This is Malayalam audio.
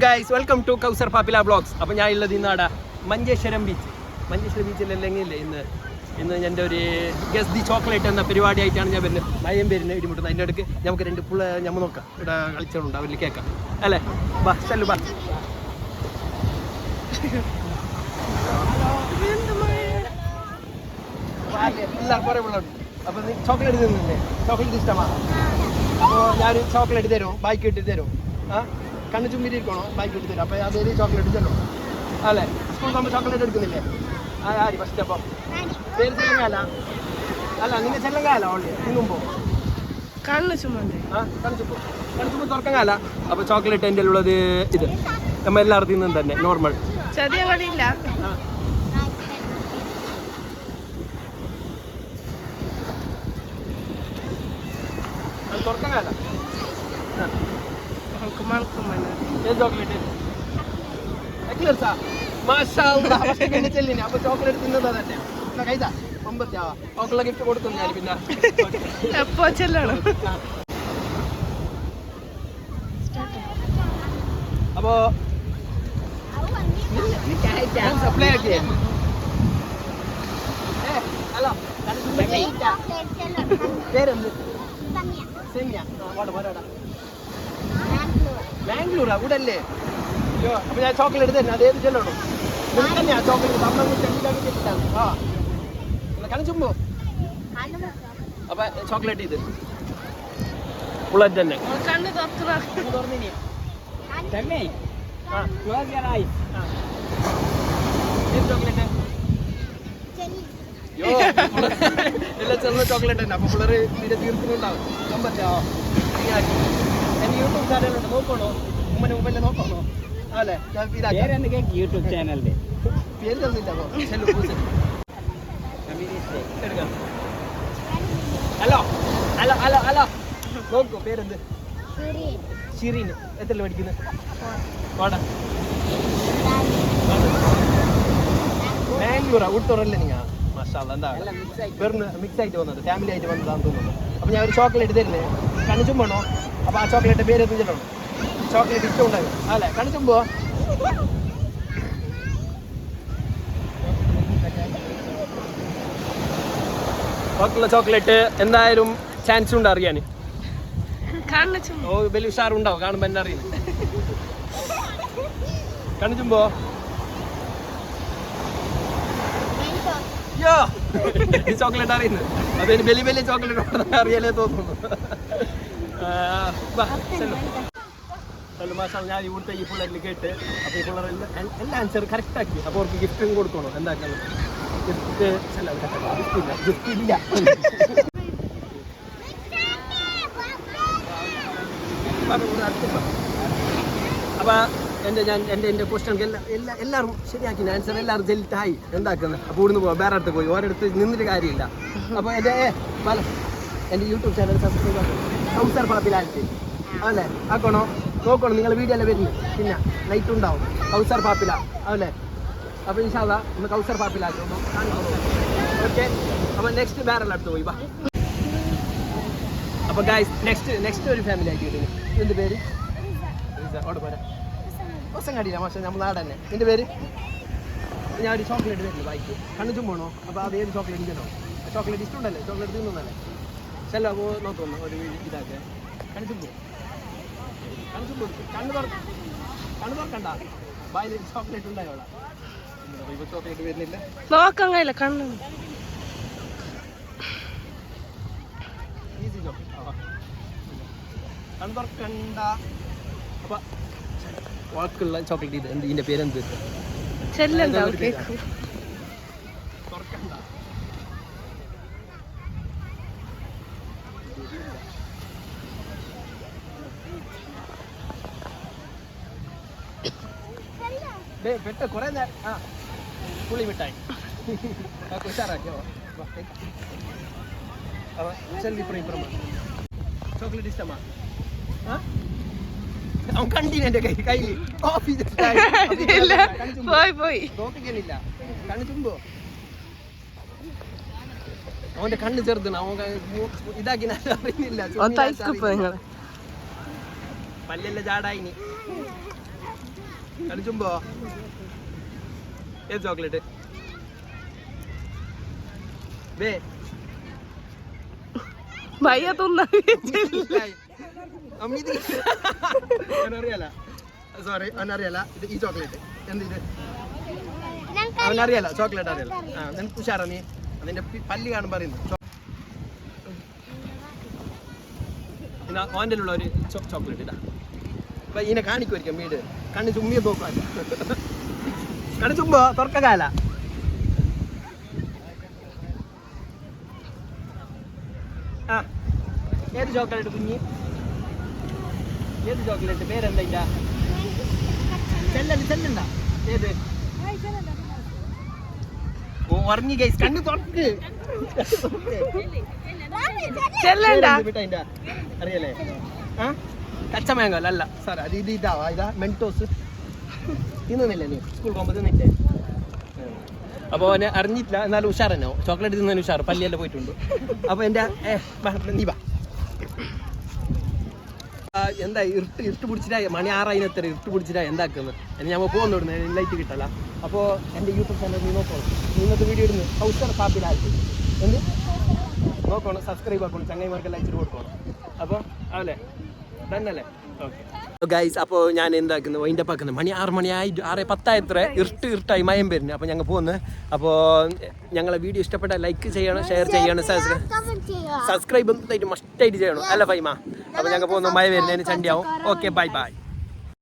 Guys, welcome to Kausar Pappila blogs. അപ്പോൾ ഞാൻ ഉള്ളത് ഇന്നാടാ മഞ്ചേശ്വരം ബീച്ചിലല്ലെങ്കിലേ ഇന്ന് എൻ്റെ ഒരു ഗസ് ദി ചോക്ലേറ്റ് എന്ന പരിപാടിയായിട്ടാണ് ഞാൻ വരുന്നത്. മയം വരുന്നത് ഇടിമുട്ടുന്നത്. അതിൻ്റെ അടുക്ക് നമുക്ക് രണ്ട് പുള്ള ഞമ്മ നോക്കാം. ഇവിടെ കളിച്ചോണ്ട് അവരിൽ കേൾക്കാം അല്ലേ. ബാ ചെല്ലു ബാ. എല്ലാം കുറേ പിള്ളേരുണ്ട്. അപ്പോൾ നീ ചോക്ലേറ്റ് തിന്നില്ലേ? ചോക്ലേറ്റ് ഇഷ്ടമാണ്. അപ്പോൾ ഞാനൊരു ചോക്ലേറ്റ് തരും, ബൈക്ക് ഇട്ട് തരും. കണ്ണ് ചുമ്മിരിക്കണോ, ബൈക്ക് ഇട്ട് തരും. അപ്പോൾ അതേ ചോക്ലേറ്റ് ചെല്ലോ അല്ലേ. സ്കൂളിൽ പോകുമ്പോൾ ചോക്ലേറ്റ് എടുക്കുന്നില്ലേ? ആര് ഫസ്റ്റ്? അപ്പം പേര് ചെല്ലങ്കാല അല്ല, നിന്നെ ചെല്ലങ്കാല ഓൺലി തിന്നുമ്പോൾ കണ്ണ് ചുമ്മാ കണ്ണ് ചുമ്മാ തുറക്കങ്കാല. അപ്പോൾ ചോക്ലേറ്റ് എൻ്റെ ഉള്ളത് ഇത് നമ്മൾ എല്ലാവരും തിന്നും തന്നെ നോർമൽ. ചെറിയ കടിയില്ല. അത് തുറക്കങ്കാല. ചോക്ലേറ്റ് ചെല്ലിനെ. അപ്പൊ ചോക്ലേറ്റ് തിന്നതാ തന്നെ കൈതാ ഒമ്പത്തി ഓക്കുള്ള ഗിഫ്റ്റ് കൊടുക്കും ഞാൻ. പിന്നെ എപ്പോ ചെല്ലണം. അപ്പോ സപ്ലൈ ആക്കിയേ. ഹലോ, പേരെന്ത്? സെമിയ. ബാംഗ്ലൂരാ കൂടല്ലേ? അപ്പൊ ഞാൻ ചോക്ലേറ്റ് തന്നെ അതേത് ചെല്ലണോ തന്നെയാ ചോക്ലേറ്റ് കണിച്ചുമ്പോ. അപ്പൊ ചോക്ലേറ്റ് ഇത് ബുള്ളറ്റ് തന്നെ. കണ്ണ് തുറന്നിനി ചോക്ലേറ്റ് എല്ലാം ചെറുന്ന ചോക്ലേറ്റ് തന്നെ. അപ്പൊ പിള്ളേർ തീരെ തീർക്കുന്നുണ്ടാവും. എന്റെ യൂട്യൂബ് ചാനലുണ്ട്, നോക്കണോ? ഉമ്മനെ മുമ്പല്ലേ നോക്കണോ? അല്ലേ യൂട്യൂബ് ചാനലിന്റെ പേര് തന്നില്ല. ഹലോ ഹലോ ഹലോ ഹലോ നോക്കൂ. പേരെന്ത്? ഷിറീന്. എത്രല്ല പഠിക്കുന്നത്? വാടാ ബാംഗ്ലൂരാ ഊട്ടൂറല്ലേ നിങ്ങൾ? മാഷാഅല്ലാ. എന്താ വെറുതെ മിക്സ് ആയിട്ട് വന്നത്, ഫാമിലി ആയിട്ട് വന്നതാണെന്ന് തോന്നുന്നു. അപ്പൊ ഞാൻ ഒരു ചോക്ലേറ്റ് തരുന്നേ. കണിച്ചുമ്പോണോ? അപ്പൊ ആ ചോക്ലേറ്റ് പേര് എത്തിച്ചിട്ടുണ്ടോ? ചോക്ലേറ്റ് ഇഷ്ടം ഉണ്ടാകും അല്ലേ? കണിച്ചുമ്പോ ബാക്കിയുള്ള ചോക്ലേറ്റ് എന്തായാലും ചാൻസ് ഉണ്ട് അറിയാൻ. ഓ വലിയ ഉഷാറുണ്ടാവും കാണുമ്പോ എന്നെ അറിയുന്നത്. കണിച്ചുമ്പോ ഈ ചോക്ലേറ്റ് അറിയുന്നത് അതിന് വലിയ വലിയ ചോക്ലേറ്റ് അറിയാലേ തോന്നുന്നു. ഞാൻ ഇവിടുത്തെ ഈ പിള്ളേരിൽ കേട്ട് അപ്പോൾ ഈ പിള്ളേരെല്ലാം എല്ലാ ആൻസർ കറക്റ്റ് ആക്കി. അപ്പോൾ അവർക്ക് ഗിഫ്റ്റും കൊടുക്കണോ? എന്താക്കണം? ഗിഫ്റ്റ് ഗിഫ്റ്റ് ഇല്ല. അപ്പോൾ എൻ്റെ ക്വസ്റ്റ്യൻ എല്ലാവരും ശരിയാക്കി. ആൻസർ എല്ലാവരും ജെൽറ്റായി. എന്താക്കുന്നത്? അപ്പോൾ ഇവിടുന്ന് പോകാം, വേറെ അടുത്ത് പോയി ഓരോരുത്ത് നിന്നിട്ട് കാര്യമില്ല. അപ്പോൾ എൻ്റെ യൂട്യൂബ് ചാനൽ സബ്സ്ക്രൈബ് ആക്കും, കൗസർ പാപ്പിലാൻറ്റ് അല്ലേ? ആക്കണോ? നോക്കണോ? നിങ്ങൾ വീഡിയോ അല്ലേ വരുന്നത്? പിന്നെ നൈറ്റ് ഉണ്ടാവും കൗസർ പാപ്പില അല്ലേ? അപ്പോൾ ഇൻഷാ അല്ലാ ഒന്ന് കൗസർ പാപ്പിലാക്കും. ഓക്കെ, അപ്പോൾ നെക്സ്റ്റ് വേറെ അടുത്ത് പോയി വാ. അപ്പോൾ ഗൈസ് നെക്സ്റ്റ് ഒരു ഫാമിലി ആയിട്ട് വരുന്നത്. എന്ത് പേര്? അവിടെ പോരാ കൊസങ്ങാടിയില്ല മാഷ, നമ്മൾ നാട് തന്നെ. എൻ്റെ പേര് ഞാൻ ഒരു ചോക്ലേറ്റ് വരുന്നു ബൈക്ക്. കണ്ണു ചുമ്പോണോ? അപ്പോൾ അത് ഏത് ചോക്ലേറ്റ് ചെല്ലോ? ചോക്ലേറ്റ് ഇഷ്ടമുണ്ടല്ലേ? ചോക്ലേറ്റ് തിന്നല്ലേ? ചെല്ലോ. അപ്പോൾ നോക്കുന്നു ഒരു ഇതാക്കെ. കണ്ണു ചുമ്പോ കണ്ണു തുറക്കണ്ട. ബായിൽ ചോക്ലേറ്റ് ഉണ്ടായോളാം. ഇപ്പൊ ചോക്ലേറ്റ് വരുന്നില്ല. നോക്കാൻ കഴിയില്ല. കണ്ണ് ഈസി ചോക്ലേറ്റ്. കണ്ണു തുറക്കണ്ട. അപ്പൊ വാക്കുള്ള ചോക്ലേറ്റ് ഇത് എന്ത്? ഇതിന്റെ പേരെന്ത്? ചെല്ലുണ്ടാവും കേക്ക്. തുറക്കണ്ട. പെട്ട കുറെ നേരം പുളി മിഠായി ഉഷാറാക്കിയോ? ഇപ്പുറം ചോക്ലേറ്റ് ഇഷ്ടമാ? അവൻ കണ്ടീന് എൻ്റെ കയ്യിൽ പോയി തോപ്പിക്കലില്ല. കണ്ണ് ചുമ്പോ അവന്റെ കണ്ണ് ചെറുതാണ്. അവൻ ഇതാക്കി അറിയുന്നില്ല. പല്ലെല്ലാം ചാടായിനി. കടിച്ചുമ്പോ ഏത് ചോക്ലേറ്റ് വേ ഭയ്യ തിന്നാ അവനറിയാല സോറി അവനറിയാല ഇത് ഈ ചോക്ലേറ്റ് എന്ത് അവനറിയാല ചോക്ലേറ്റ് അറിയാല ആ നിനക്ക് ഉഷാറാ നീ അതിന്റെ പല്ല് കാണും പറയുന്നു ഓൻ്റെ ഉള്ള ഒരു ചോക്ലേറ്റ് ഇതാ അപ്പൊ ഇതിനെ കാണിക്കുമായിരിക്കും വീട് കണ്ണ് ചുമ്മിയെ നോക്കാല്ല കണ്ണ് ചുമ്പോ തുറക്കാല ആ ഏത് ചോക്ലേറ്റ് കുഞ്ഞി ഏത് ചോക്ലേറ്റ് പേരെന്താ ഇല്ല ചെല്ലണ്ട ഏത് ഓ ഉറങ്ങി ഗൈസ് കണ്ണ് തുറക്ക് ചെല്ലണ്ട അറിയല്ലേ ആ കച്ച മാങ്കോ അല്ല സാർ അത് ഇത് ഇതാവാ ഇതാ മെൻറ്റോസ് തിന്നുന്നില്ല നീ സ്കൂൾ പോകുമ്പോൾ തിന്നില്ലേ അപ്പോൾ അവനെ അറിഞ്ഞിട്ടില്ല എന്നാലും ഉഷാറന്നോ ചോക്ലേറ്റ് തിന്നതിന് ഉഷാർ പല്ലിയെല്ലാം പോയിട്ടുണ്ട് അപ്പോൾ എൻ്റെ നീ വാ എന്താ ഇരുട്ട് പിടിച്ചിട്ടായി മണി 6 ഇരുട്ട് പിടിച്ചിട്ടായി എന്താക്കുന്നത് എന്നെ ഞങ്ങൾ പോകുന്നു ലൈറ്റ് കിട്ടല്ല അപ്പോൾ എൻ്റെ യൂട്യൂബ് ചാനൽ നീ നോക്കണം ഇന്നത്തെ വീഡിയോ ഇടുന്നു ഹൗസർ പാപ്പിലായിട്ട് എന്ത് നോക്കണം സബ്സ്ക്രൈബ് ആക്കണം ചങ്ങായിമാർക്കെല്ലാം ഇച്ചിരി കൊടുക്കണം അപ്പോൾ അവല്ലേ തന്നല്ലേ ഓക്കെ ഗൈസ് അപ്പോൾ ഞാൻ എന്താക്കുന്നത് വൈൻ്റെ പാക്കുന്നത് മണി 6 മണിയായി 6:10 ഇരുട്ടായി മയം വരുന്നത് അപ്പോൾ ഞങ്ങൾ പോകുന്നത് അപ്പോൾ ഞങ്ങളെ വീഡിയോ ഇഷ്ടപ്പെട്ട ലൈക്ക് ചെയ്യണം ഷെയർ ചെയ്യണം സബ്സ്ക്രൈബ് എന്തായിട്ട് മസ്റ്റായിട്ട് ചെയ്യണം അല്ല ഫൈമ അപ്പോൾ ഞങ്ങൾ പോകുന്നു മഴ വരുന്നതിന് ചണ്ടിയാവും ഓക്കെ ബൈ ബൈ